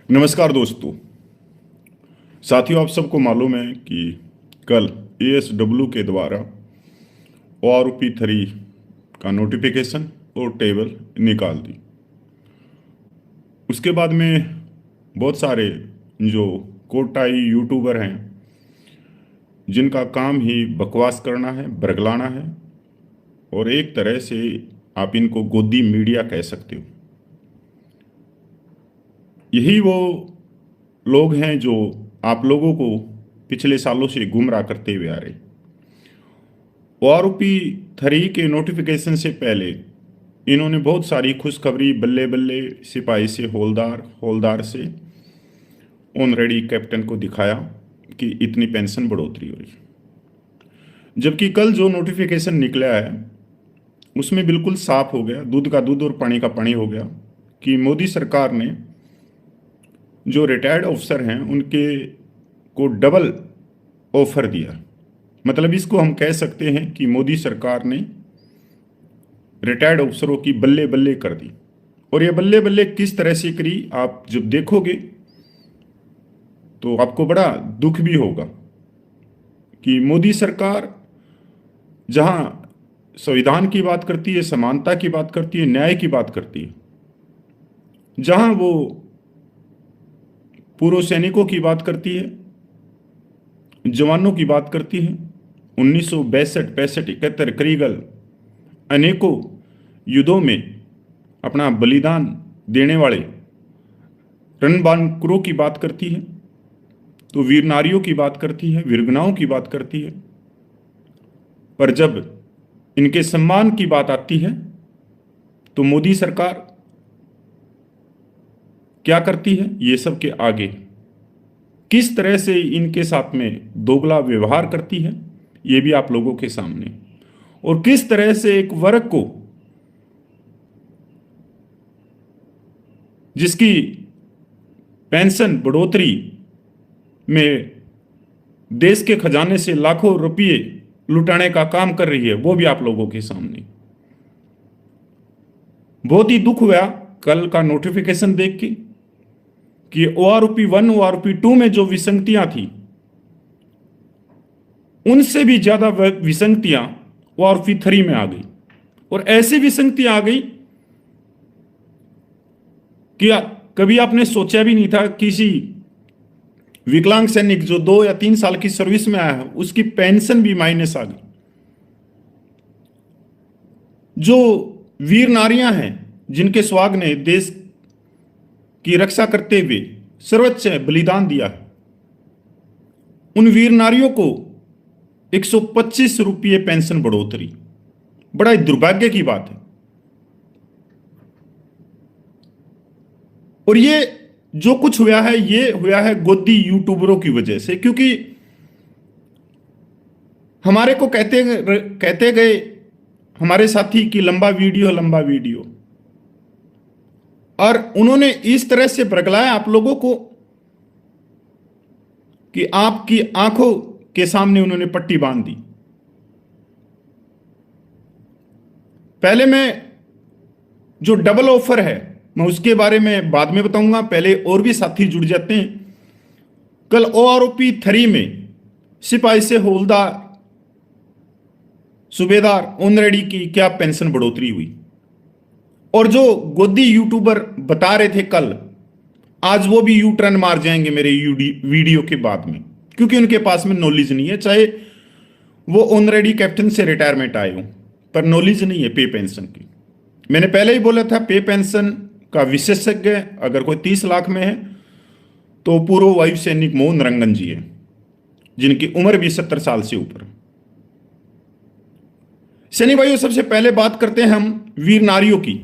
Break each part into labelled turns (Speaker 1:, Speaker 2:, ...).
Speaker 1: नमस्कार दोस्तों। साथियों, आप सबको मालूम है कि कल एएसडब्ल्यू के द्वारा ORP3 का नोटिफिकेशन और टेबल निकाल दी। उसके बाद में बहुत सारे जो कोटाई यूट्यूबर हैं, जिनका काम ही बकवास करना है, बरगलाना है, और एक तरह से आप इनको गोदी मीडिया कह सकते हो। यही वो लोग हैं जो आप लोगों को पिछले सालों से गुमराह करते हुए आ रहे। ORP3 के नोटिफिकेशन से पहले इन्होंने बहुत सारी खुशखबरी बल्ले बल्ले, सिपाही से हौलदार, हौलदार से ऑनरेडी कैप्टन को दिखाया कि इतनी पेंशन बढ़ोतरी हो रही। जबकि कल जो नोटिफिकेशन निकला है उसमें बिल्कुल साफ हो गया, दूध का दूध और पानी का पानी हो गया कि मोदी सरकार ने जो रिटायर्ड ऑफिसर हैं उनके को डबल ऑफर दिया। मतलब इसको हम कह सकते हैं कि मोदी सरकार ने रिटायर्ड अफसरों की बल्ले बल्ले कर दी। और ये बल्ले बल्ले किस तरह से करी, आप जब देखोगे तो आपको बड़ा दुख भी होगा कि मोदी सरकार जहां संविधान की बात करती है, समानता की बात करती है, न्याय की बात करती है, जहां वो पूर्व सैनिकों की बात करती है, जवानों की बात करती है, 1962, 65, 71 करीगल अनेकों युद्धों में अपना बलिदान देने वाले रणबांकुरों की बात करती है, तो वीर नारियों की बात करती है, वीरगनाओं की बात करती है। पर जब इनके सम्मान की बात आती है तो मोदी सरकार क्या करती है, ये सब के आगे किस तरह से इनके साथ में दोगला व्यवहार करती है, ये भी आप लोगों के सामने। और किस तरह से एक वर्ग को, जिसकी पेंशन बढ़ोतरी में देश के खजाने से लाखों रुपये लुटाने का काम कर रही है, वो भी आप लोगों के सामने। बहुत ही दुख हुआ कल का नोटिफिकेशन देख के कि ORP1, ORP2 में जो विसंगतियां थी, उनसे भी ज्यादा विसंगतियां ORP3 में आ गई। और ऐसी विसंगतियां आ गई कि कभी आपने सोचा भी नहीं था किसी विकलांग सैनिक जो 2 या 3 साल की सर्विस में आया है उसकी पेंशन भी माइनस आ गई। जो वीर नारियां हैं जिनके सुहाग ने देश की रक्षा करते हुए सर्वोच्च बलिदान दिया है, उन वीर नारियों को 125 रुपये पेंशन बढ़ोतरी, बड़ा ही दुर्भाग्य की बात है। और ये जो कुछ हुआ है, ये हुआ है गोदी यूट्यूबरों की वजह से, क्योंकि हमारे को कहते गए हमारे साथी की लंबा वीडियो, लंबा वीडियो, और उन्होंने इस तरह से बरगलाया आप लोगों को कि आपकी आंखों के सामने उन्होंने पट्टी बांध दी। पहले मैं जो डबल ऑफर है मैं उसके बारे में बाद में बताऊंगा, पहले और भी साथी जुड़ जाते हैं। कल ORP3 में सिपाही से हौलदार, सूबेदार, ऑनरेडी की क्या पेंशन बढ़ोतरी हुई। और जो गोदी यूट्यूबर बता रहे थे कल, आज वो भी यू टर्न मार जाएंगे मेरे वीडियो के बाद में, क्योंकि उनके पास में नॉलेज नहीं है। चाहे वो ऑनरेडी कैप्टन से रिटायरमेंट आए हो, पर नॉलेज नहीं है पे पेंशन की। मैंने पहले ही बोला था, पे पेंशन का विशेषज्ञ अगर कोई 30 लाख में है तो पूर्व वायु सैनिक मोहन रंगन जी है, जिनकी उम्र भी 70 साल से ऊपर। सैनिक भाइयों, सबसे पहले बात करते हैं हम वीर नारियों की,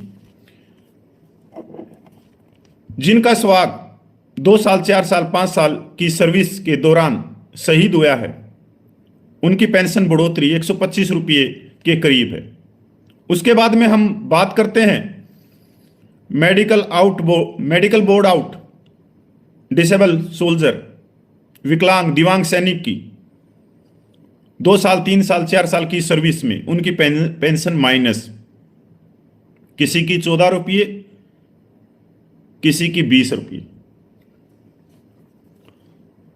Speaker 1: जिनका सुहाग 2 साल, 4 साल, 5 साल की सर्विस के दौरान शहीद हुआ है। उनकी पेंशन बढ़ोतरी 125 रुपये के करीब है। उसके बाद में हम बात करते हैं medical board out disable soldier, विकलांग दिव्यांग सैनिक की, 2 साल 3 साल 4 साल की सर्विस में उनकी पेंशन माइनस, किसी की 14 रुपये, किसी की 20 रुपये।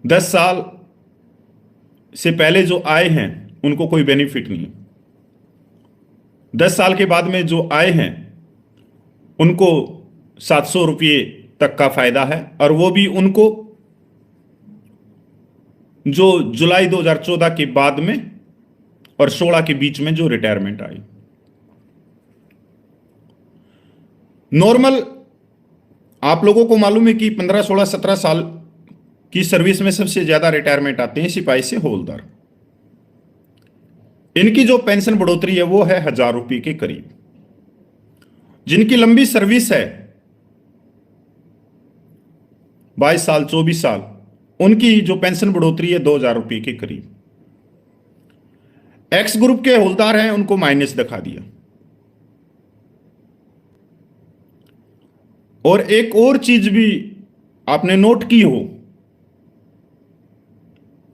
Speaker 1: 10 साल से पहले जो आए हैं उनको कोई बेनिफिट नहीं। 10 साल के बाद में जो आए हैं उनको 700 रुपये तक का फायदा है, और वो भी उनको जो जुलाई 2014 के बाद में और 16 के बीच में जो रिटायरमेंट आई। नॉर्मल आप लोगों को मालूम है कि 15 16 17 साल की सर्विस में सबसे ज्यादा रिटायरमेंट आते हैं सिपाही से हवलदार। इनकी जो पेंशन बढ़ोतरी है वो है 1000 रुपये के करीब। जिनकी लंबी सर्विस है 22 साल 24 साल, उनकी जो पेंशन बढ़ोतरी है 2000 रुपये के करीब। एक्स ग्रुप के हवलदार हैं उनको माइनस दिखा दिया। और एक और चीज भी आपने नोट की हो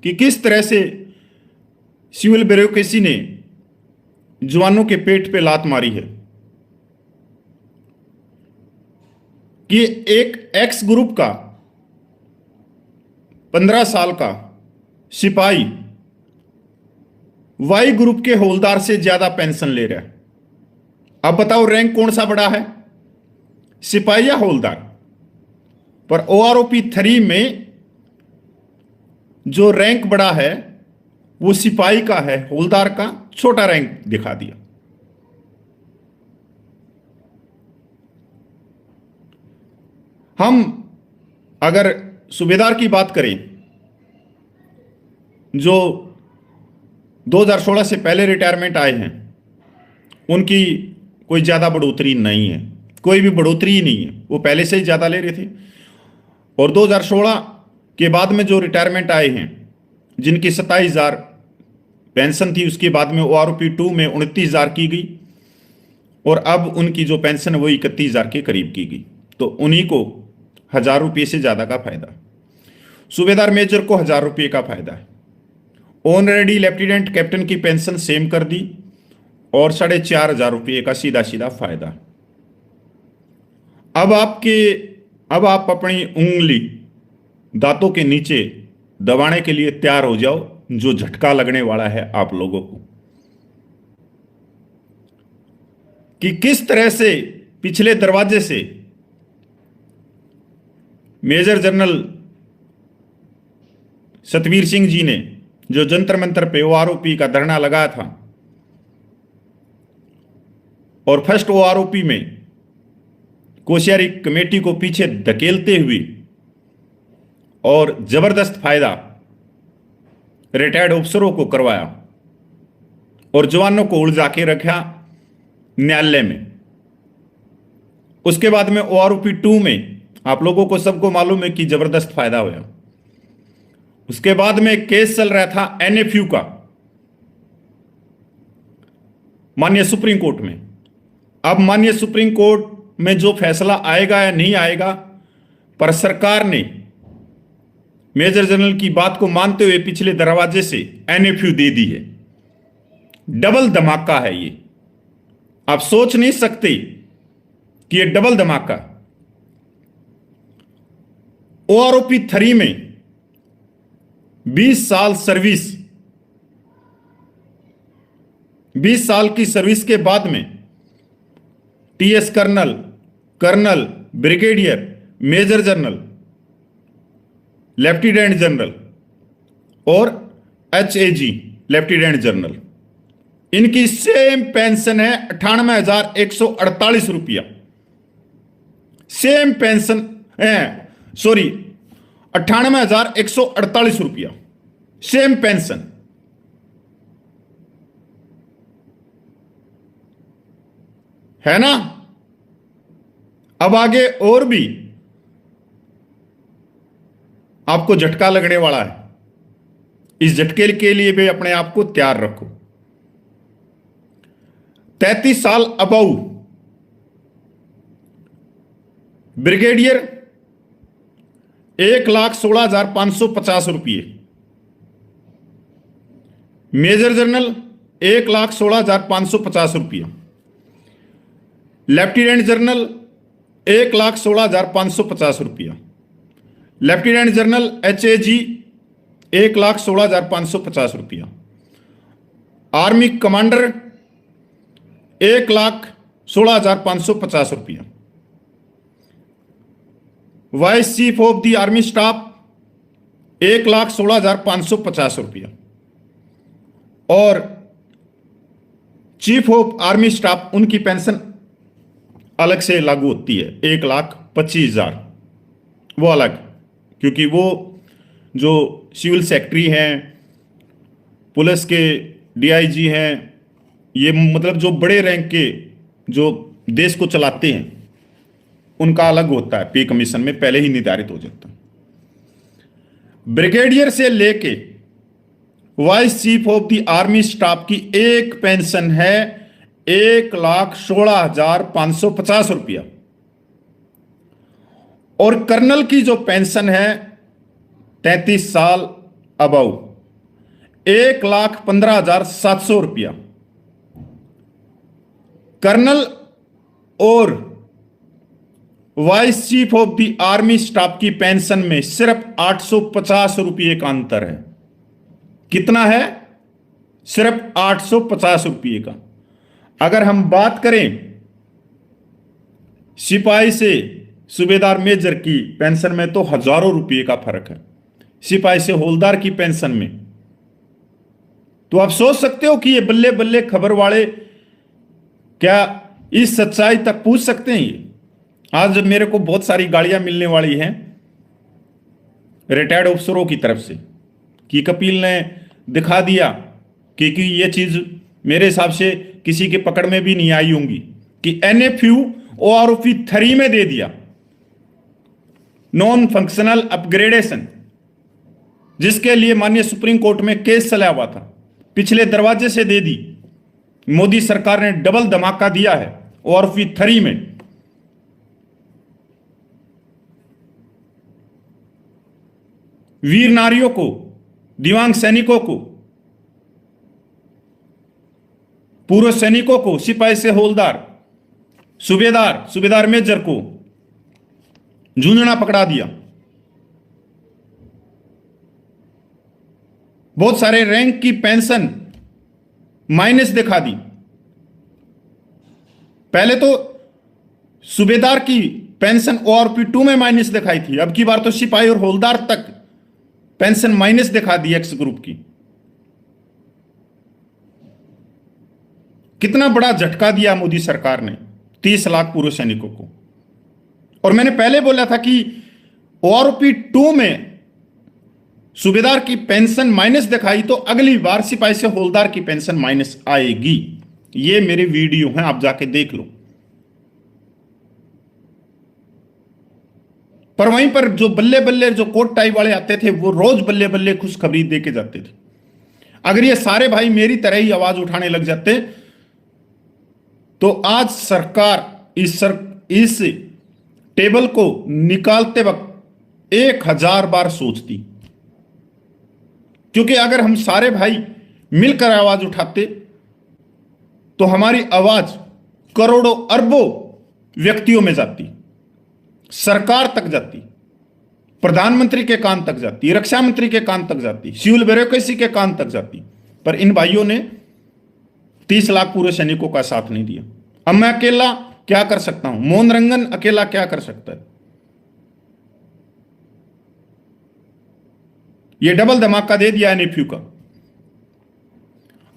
Speaker 1: कि किस तरह से सिविल ब्यूरोक्रेसी ने जवानों के पेट पे लात मारी है कि एक एक्स ग्रुप का 15 साल का सिपाही वाई ग्रुप के हवलदार से ज्यादा पेंशन ले रहा है। अब बताओ रैंक कौन सा बड़ा है, सिपाही या हवलदार? पर OROP 3 में जो रैंक बड़ा है वो सिपाही का है, हवलदार का छोटा रैंक दिखा दिया। हम अगर सूबेदार की बात करें, जो 2016 से पहले रिटायरमेंट आए हैं उनकी कोई ज़्यादा बढ़ोतरी नहीं है, कोई भी बढ़ोतरी ही नहीं है, वो पहले से ही ज़्यादा ले रहे थे। और 2016 के बाद में जो रिटायरमेंट आए हैं जिनकी 27,000 पेंशन थी, उसके बाद में OROP 2 में 29,000 की गई और अब उनकी जो पेंशन है वो 31,000 के करीब की गई। तो उन्हीं को 1000 रुपये से ज़्यादा का फायदा। सूबेदार मेजर को 1000 रुपये का फायदा है। ऑनरेडी लेफ्टिनेंट कैप्टन की पेंशन सेम कर दी और 4,500 रुपये का सीधा सीधा फायदा। अब आप अपनी उंगली दांतों के नीचे दबाने के लिए तैयार हो जाओ, जो झटका लगने वाला है आप लोगों को कि किस तरह से पिछले दरवाजे से मेजर जनरल सतवीर सिंह जी ने जो जंतर मंतर पे OROP का धरना लगाया था और फर्स्ट OROP में कोश्यारी कमेटी को पीछे धकेलते हुए और जबरदस्त फायदा रिटायर्ड अफसरों को करवाया और जवानों को उलझा के रखा न्यायालय में। उसके बाद में OROP 2 में आप लोगों को सबको मालूम है कि जबरदस्त फायदा हुआ। उसके बाद में केस चल रहा था NFU का माननीय सुप्रीम कोर्ट में। अब माननीय सुप्रीम कोर्ट में जो फैसला आएगा या नहीं आएगा, पर सरकार ने मेजर जनरल की बात को मानते हुए पिछले दरवाजे से NFU दे दी है। डबल धमाका है ये, आप सोच नहीं सकते कि ये डबल धमाका। OROP 3 में 20 साल सर्विस, 20 साल की सर्विस के बाद में TS colonel, colonel, brigadier, major general, lieutenant general और HAG लेफ्टिनेंट जनरल, इनकी सेम पेंशन है 98,148 रुपया। सेम पेंशन है, सॉरी 98,148 रुपया सेम पेंशन। है ना? अब आगे और भी आपको झटका लगने वाला है। इस झटके के लिए भी अपने आप को तैयार रखो। 33 साल अबव ब्रिगेडियर 1,16,550 रुपये, मेजर जनरल 1,16,550 रुपया, लेफ्टिनेंट जनरल 1,16,550 रुपया, लेफ्टिनेंट जनरल HAG 1,16,550 रुपया, आर्मी कमांडर 1,16,550 रुपया, vice chief of the army staff 1,16,550 रुपया और चीफ ऑफ आर्मी स्टाफ उनकी पेंशन अलग से लागू होती है 1,25,000, वो अलग, क्योंकि वो जो सिविल सेक्रेटरी हैं, पुलिस के DIG हैं, ये मतलब जो बड़े रैंक के जो देश को चलाते हैं उनका अलग होता है, पे कमीशन में पहले ही निर्धारित हो जाता है। ब्रिगेडियर से लेके vice chief of the army staff की एक पेंशन है 1,16,550 रुपया और कर्नल की जो पेंशन है 33 साल अबव 1,15,700 रुपया। कर्नल और vice chief of the army staff की पेंशन में सिर्फ 850 रुपये का अंतर है। कितना है? सिर्फ 850 रुपये का। अगर हम बात करें सिपाही से सूबेदार मेजर की पेंशन में तो हजारों रुपये का फर्क है, सिपाही से हवलदार की पेंशन में। तो आप सोच सकते हो कि ये बल्ले बल्ले खबर वाले क्या इस सच्चाई तक पूछ सकते हैं? ये आज मेरे को बहुत सारी गाड़ियां मिलने वाली हैं रिटायर्ड अफसरों की तरफ से कि कपिल ने दिखा दिया कि ये चीज मेरे हिसाब से किसी के पकड़ में भी नहीं आई होंगी कि NFU OROP 3 में दे दिया, नॉन फंक्शनल अपग्रेडेशन, जिसके लिए माननीय सुप्रीम कोर्ट में केस चला हुआ था, पिछले दरवाजे से दे दी। मोदी सरकार ने डबल धमाका दिया है OROP 3 में। वीर नारियों को, दिव्यांग सैनिकों को, पूर्व सैनिकों को, सिपाही से हवलदार, सूबेदार मेजर को झुंझुना पकड़ा दिया। बहुत सारे रैंक की पेंशन माइनस दिखा दी। पहले तो सूबेदार की पेंशन ORP 2 में माइनस दिखाई थी, अब की बार तो सिपाही और हवलदार तक पेंशन माइनस दिखा दी एक्स ग्रुप की। कितना बड़ा झटका दिया मोदी सरकार ने 30 लाख पूर्व सैनिकों को। और मैंने पहले बोला था कि ORP 2 में सूबेदार की पेंशन माइनस दिखाई तो अगली बार सिपाही से हवलदार की पेंशन माइनस आएगी। ये मेरे वीडियो हैं, आप जाके देख लो। पर वहीं पर जो बल्ले बल्ले जो कोट टाई वाले आते थे वो रोज बल्ले बल्ले खुशखबरी दे के जाते थे। अगर ये सारे भाई मेरी तरह ही आवाज उठाने लग जाते तो आज सरकार इस टेबल को निकालते वक्त 1000 बार सोचती, क्योंकि अगर हम सारे भाई मिलकर आवाज उठाते तो हमारी आवाज करोड़ों अरबों व्यक्तियों में जाती, सरकार तक जाती, प्रधानमंत्री के कान तक जाती, रक्षा मंत्री के कान तक जाती, सिविल ब्यूरोक्रेसी के कान तक जाती। पर इन भाइयों ने 30 लाख पूर्व सैनिकों का साथ नहीं दिया। अब मैं अकेला क्या कर सकता हूं? मोहन रंगन अकेला क्या कर सकता है? यह डबल धमाका दे दिया NFU का।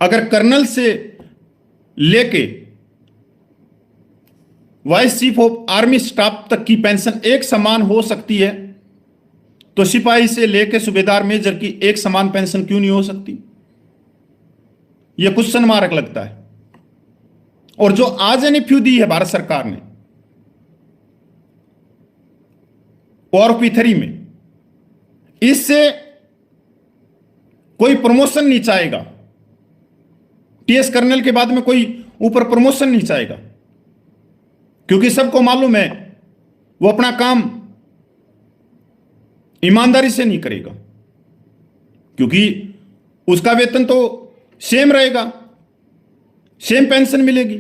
Speaker 1: अगर कर्नल से लेके vice chief of army staff तक की पेंशन एक समान हो सकती है तो सिपाही से लेके सूबेदार मेजर की एक समान पेंशन क्यों नहीं हो सकती? यह क्वेश्चन मार्क लगता है। और जो आज NFU दी है भारत सरकार ने ORP 3 में, इससे कोई प्रमोशन नहीं चाहेगा। TS कर्नल के बाद में कोई ऊपर प्रमोशन नहीं चाहेगा, क्योंकि सबको मालूम है वो अपना काम ईमानदारी से नहीं करेगा, क्योंकि उसका वेतन तो सेम रहेगा, सेम पेंशन मिलेगी।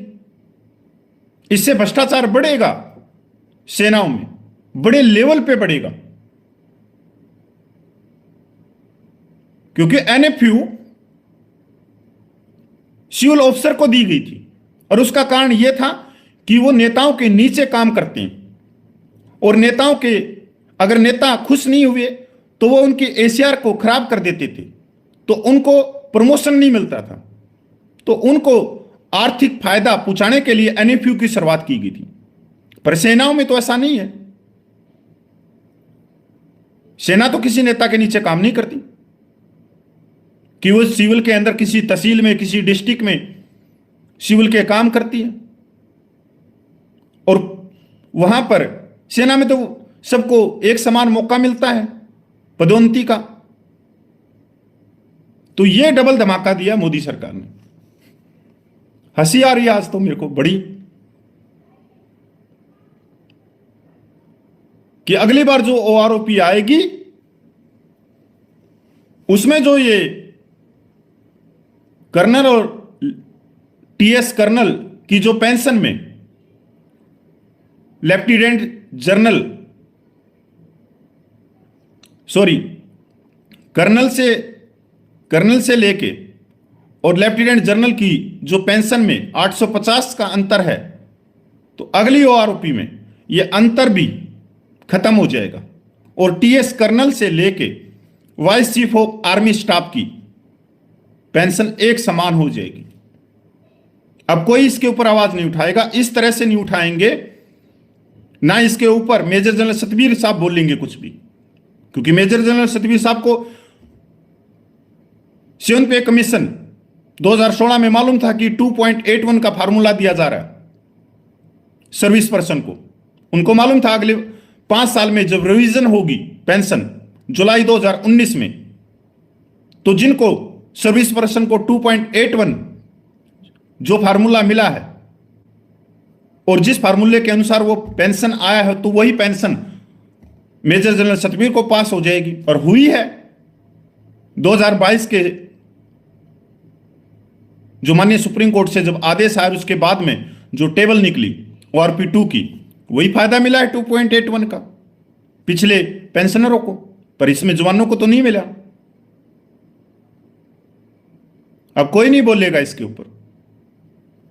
Speaker 1: इससे भ्रष्टाचार बढ़ेगा, सेनाओं में बड़े लेवल पे बढ़ेगा, क्योंकि एनएफयू सिविल ऑफिसर को दी गई थी और उसका कारण यह था कि वो नेताओं के नीचे काम करते हैं और नेताओं के, अगर नेता खुश नहीं हुए तो वो उनके एसीआर को खराब कर देते थे, तो उनको प्रमोशन नहीं मिलता था, तो उनको आर्थिक फायदा पहुंचाने के लिए एनएफयू की शुरुआत की गई थी। पर सेनाओं में तो ऐसा नहीं है। सेना तो किसी नेता के नीचे काम नहीं करती कि वो सिविल के अंदर किसी तहसील में, किसी डिस्ट्रिक्ट में सिविल के काम करती है, और वहां पर सेना में तो सबको एक समान मौका मिलता है पदोन्नति का। तो यह डबल धमाका दिया मोदी सरकार ने। हंसी आ रही है आज तो मेरे को बड़ी, कि अगली बार जो ओआरओपी आएगी उसमें जो ये कर्नल और टीएस कर्नल की जो पेंशन में लेफ्टिनेंट जनरल, सॉरी, कर्नल से लेके और लेफ्टिनेंट जनरल की जो पेंशन में 850 का अंतर है, तो अगली ओआरओपी में यह अंतर भी खत्म हो जाएगा और टीएस कर्नल से लेके vice chief of army staff की पेंशन एक समान हो जाएगी। अब कोई इसके ऊपर आवाज नहीं उठाएगा, इस तरह से नहीं उठाएंगे, ना इसके ऊपर मेजर जनरल सतबीर साहब बोलेंगे कुछ भी, क्योंकि मेजर जनरल सतबीर साहब को 7 पे कमीशन 2016 में मालूम था कि 2.81 का फार्मूला दिया जा रहा है सर्विस पर्सन को। उनको मालूम था अगले 5 साल में जब रिवीजन होगी पेंशन जुलाई 2019 में, तो जिनको सर्विस पर्सन को 2.81 जो फार्मूला मिला है और जिस फार्मूले के अनुसार वो पेंशन आया है, तो वही पेंशन मेजर जनरल सतबीर को पास हो जाएगी, और हुई है। 2022 के जो माननीय सुप्रीम कोर्ट से जब आदेश आया, उसके बाद में जो टेबल निकली ओआरपी 2 की, वही फायदा मिला है 2.81 का पिछले पेंशनरों को, पर इसमें जवानों को तो नहीं मिला। अब कोई नहीं बोलेगा इसके ऊपर,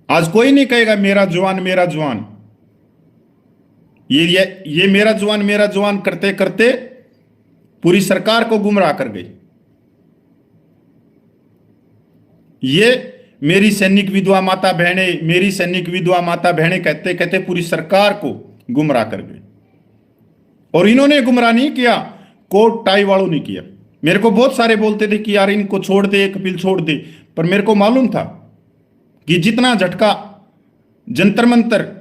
Speaker 1: आज कोई नहीं कहेगा मेरा जवान मेरा जवान। ये मेरा जवान करते करते पूरी सरकार को गुमराह कर गई। ये मेरी सैनिक विधवा माता बहने, मेरी सैनिक विधवा माता बहने कहते कहते पूरी सरकार को गुमराह कर गए। और इन्होंने गुमराह नहीं किया, कोट टाई वालों ने किया। मेरे को बहुत सारे बोलते थे कि यार इनको छोड़ दे, कपिल छोड़ दे, पर मेरे को मालूम था कि जितना झटका जंतर मंतर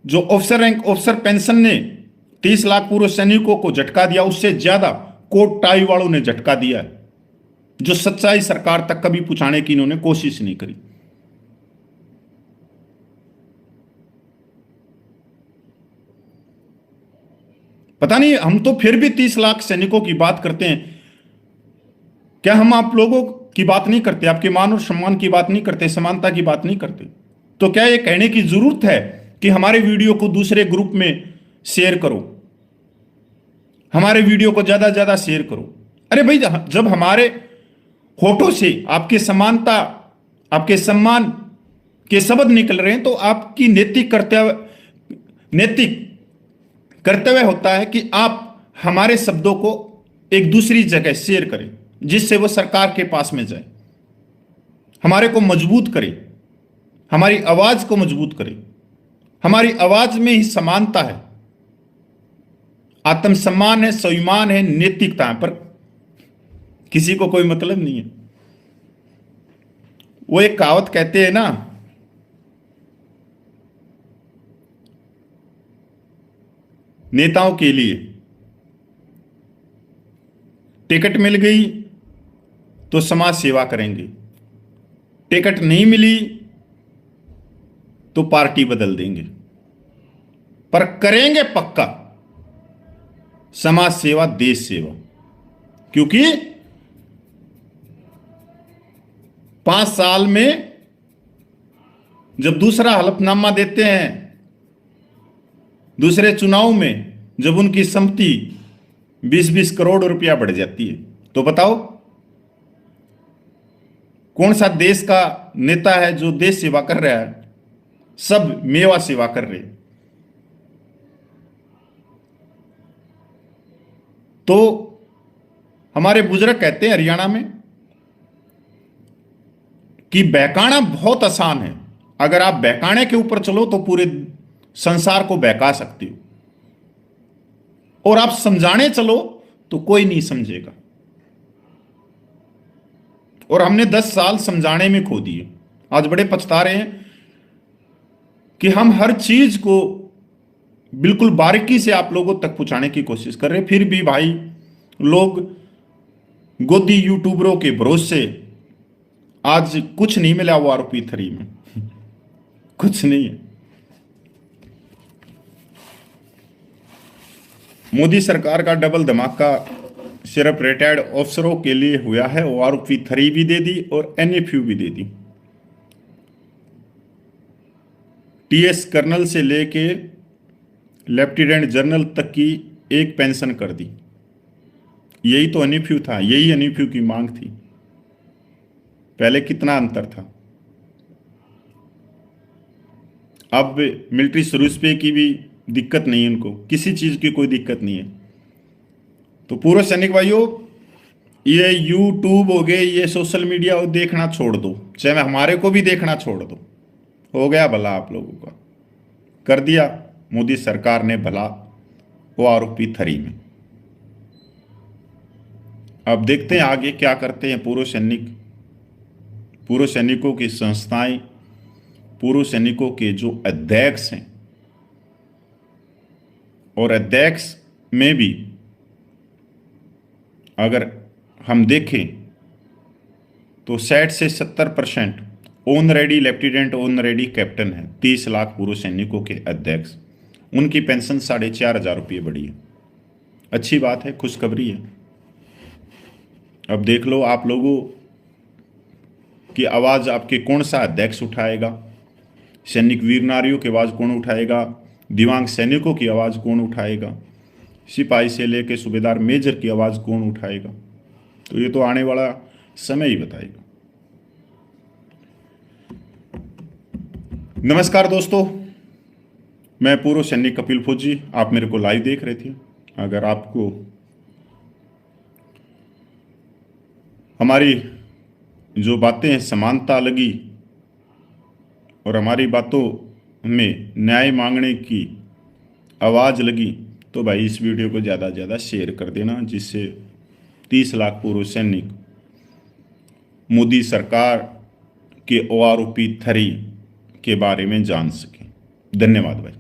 Speaker 1: जो ऑफिसर रैंक ऑफिसर पेंशन ने 30 लाख पूर्व सैनिकों को झटका दिया, उससे ज्यादा कोट टाई वालों ने झटका दिया है, जो सच्चाई सरकार तक कभी पहुंचाने की इन्होंने कोशिश नहीं करी। पता नहीं, हम तो फिर भी 30 लाख सैनिकों की बात करते हैं, क्या हम आप लोगों की बात नहीं करते? आपके मान और सम्मान की बात नहीं करते? समानता की बात नहीं करते? तो क्या ये कहने की जरूरत है कि हमारे वीडियो को दूसरे ग्रुप में शेयर करो, हमारे वीडियो को ज्यादा ज्यादा शेयर करो? अरे भाई, जब हमारे होठों से आपके समानता, आपके सम्मान के शब्द निकल रहे हैं, तो आपकी नैतिक कर्तव्य होता है कि आप हमारे शब्दों को एक दूसरी जगह शेयर करें, जिससे वो सरकार के पास में जाए, हमारे को मजबूत करे, हमारी आवाज को मजबूत करे। हमारी आवाज में ही समानता है, आत्मसम्मान है, स्वाभिमान है, नैतिकता है, पर किसी को कोई मतलब नहीं है। वो एक कहावत कहते हैं ना, नेताओं के लिए टिकट मिल गई तो समाज सेवा करेंगे, टिकट नहीं मिली तो पार्टी बदल देंगे, पर करेंगे पक्का समाज सेवा, देश सेवा। क्योंकि 5 साल में जब दूसरा हलफनामा देते हैं, दूसरे चुनाव में जब उनकी संपत्ति 20-20 करोड़ रुपया बढ़ जाती है, तो बताओ कौन सा देश का नेता है जो देश सेवा कर रहा है? सब मेवा सेवा कर रहे। तो हमारे बुजुर्ग कहते हैं हरियाणा में कि बहकाना बहुत आसान है। अगर आप बहकाने के ऊपर चलो तो पूरे संसार को बहका सकते हो, और आप समझाने चलो तो कोई नहीं समझेगा। और हमने 10 साल समझाने में खो दिए। आज बड़े पछता रहे हैं कि हम हर चीज को बिल्कुल बारीकी से आप लोगों तक पहुंचाने की कोशिश कर रहे हैं, फिर भी भाई लोग गोदी यूट्यूबरों के भरोसे आज कुछ नहीं मिला वो आरोपी 3 में कुछ नहीं है। मोदी सरकार का डबल धमाका सिर्फ रिटायर्ड अफसरों के लिए हुआ है। वो आरोपी 3 भी दे दी और NFU भी दे दी। TS कर्नल से लेके लेफ्टिनेंट जनरल तक की एक पेंशन कर दी। यही तो NFU था, यही NFU की मांग थी। पहले कितना अंतर था। अब मिलिट्री सर्विस पे की भी दिक्कत नहीं है, उनको किसी चीज की कोई दिक्कत नहीं है। तो पूर्व सैनिक भाइयों, ये यूट्यूब हो गए, ये सोशल मीडिया हो, देखना छोड़ दो, चाहे हमारे को भी देखना छोड़ दो। हो गया भला आप लोगों का, कर दिया मोदी सरकार ने भला वो आरोपी 3 में। अब देखते हैं आगे क्या करते हैं पूर्व सैनिक, पूर्व सैनिकों की संस्थाएं, पूर्व सैनिकों के जो अध्यक्ष हैं, और अध्यक्ष में भी अगर हम देखें तो 60 से 70% ऑनरेडी लेफ्टिनेंट, ऑनरेडी कैप्टन है। 30 लाख पूर्व सैनिकों के अध्यक्ष, उनकी पेंशन 4,500 रुपये बढ़ी है। अच्छी बात है, खुशखबरी है। अब देख लो आप लोगों की आवाज़ आपके कौन सा अध्यक्ष उठाएगा, सैनिक वीर नारियों की आवाज़ कौन उठाएगा, दिव्यांग सैनिकों की आवाज़ कौन उठाएगा, सिपाही से लेकर सूबेदार मेजर की आवाज़ कौन उठाएगा। तो ये तो आने वाला समय ही बताएगा। नमस्कार दोस्तों, मैं पूर्व सैनिक कपिल फौजी, आप मेरे को लाइव देख रहे थे। अगर आपको हमारी जो बातें हैं समानता लगी और हमारी बातों में न्याय मांगने की आवाज़ लगी, तो भाई इस वीडियो को ज़्यादा से ज़्यादा शेयर कर देना, जिससे 30 लाख पूर्व सैनिक मोदी सरकार के आरोपी 3 के बारे में जान सकें। धन्यवाद भाई।